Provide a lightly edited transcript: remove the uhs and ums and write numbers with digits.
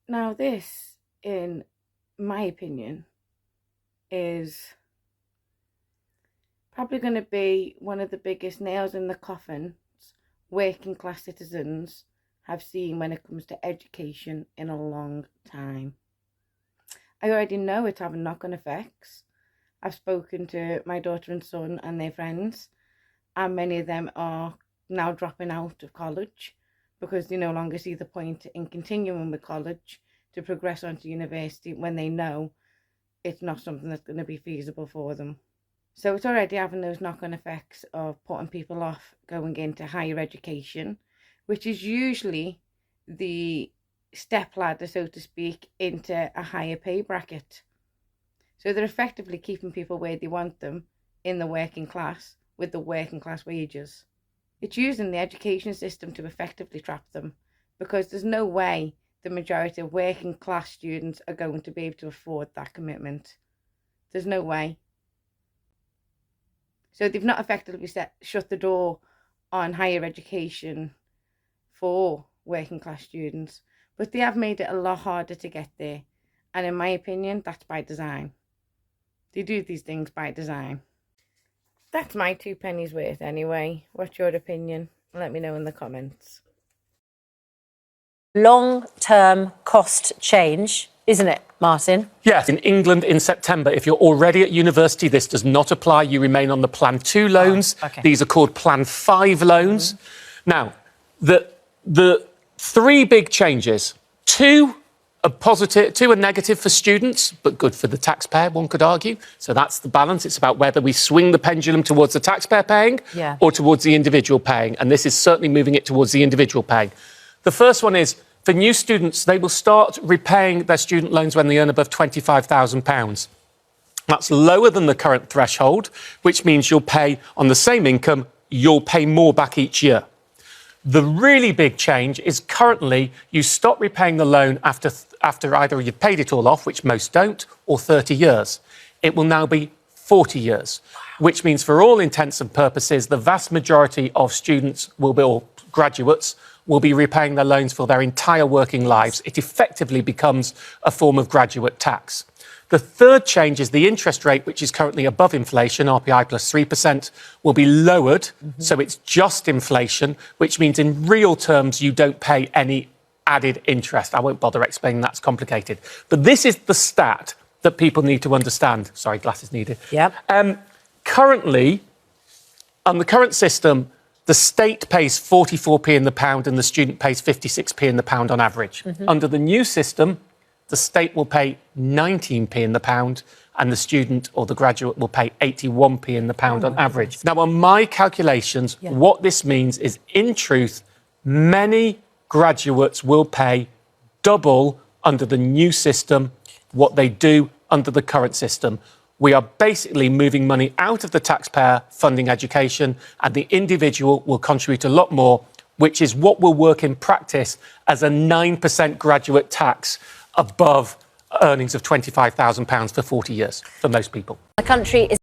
Now this, in my opinion, is probably going to be one of the biggest nails in the coffins working class citizens have seen when it comes to education in a long time. I already know it's having knock-on effects. I've spoken to my daughter and son and their friends, and many of them are now dropping out of college because they no longer see the point in continuing with college to progress onto university when they know it's not something that's going to be feasible for them. So it's already having those knock-on effects of putting people off going into higher education, which is usually the step ladder, so to speak, into a higher pay bracket. So they're effectively keeping people where they want them in the working class with the working class wages. It's using the education system to effectively trap them, because there's no way the majority of working class students are going to be able to afford that commitment. There's no way. So they've not effectively shut the door on higher education for working class students, but they have made it a lot harder to get there. And in my opinion, that's by design. They do these things by design. That's my 2 pennies worth anyway. What's your opinion? Let me know in the comments. Long-term cost change, isn't it, Martin? Yes, in England in September, if you're already at university, this does not apply. You remain on the Plan 2 loans. Oh, okay. These are called Plan 5 loans. Now, the 3 big changes, 2 are positive, 2 are negative for students, but good for the taxpayer, one could argue. So that's the balance. It's about whether we swing the pendulum towards the taxpayer paying or towards the individual paying. And this is certainly moving it towards the individual paying. The first one is, for new students, they will start repaying their student loans when they earn above £25,000. That's lower than the current threshold, which means you'll pay on the same income, you'll pay more back each year. The really big change is currently you stop repaying the loan after either you've paid it all off, which most don't, or 30 years. It will now be 40 years, which means for all intents and purposes, the vast majority of students will be, or graduates, will be repaying their loans for their entire working lives. It effectively becomes a form of graduate tax. The third change is the interest rate, which is currently above inflation, RPI plus 3%, will be lowered. So it's just inflation, which means in real terms, you don't pay any added interest. I won't bother explaining, that's complicated. But this is the stat that people need to understand. Sorry, glasses needed. Yep. Currently, on the current system, the state pays 44p in the pound and the student pays 56p in the pound on average. Under the new system, the state will pay 19p in the pound and the student or the graduate will pay 81p in the pound on average. Now, on my calculations, what this means is, in truth, many graduates will pay double under the new system what they do under the current system. We are basically moving money out of the taxpayer funding education, and the individual will contribute a lot more, which is what will work in practice as a 9% graduate tax above earnings of £25,000 for 40 years for most people. The country is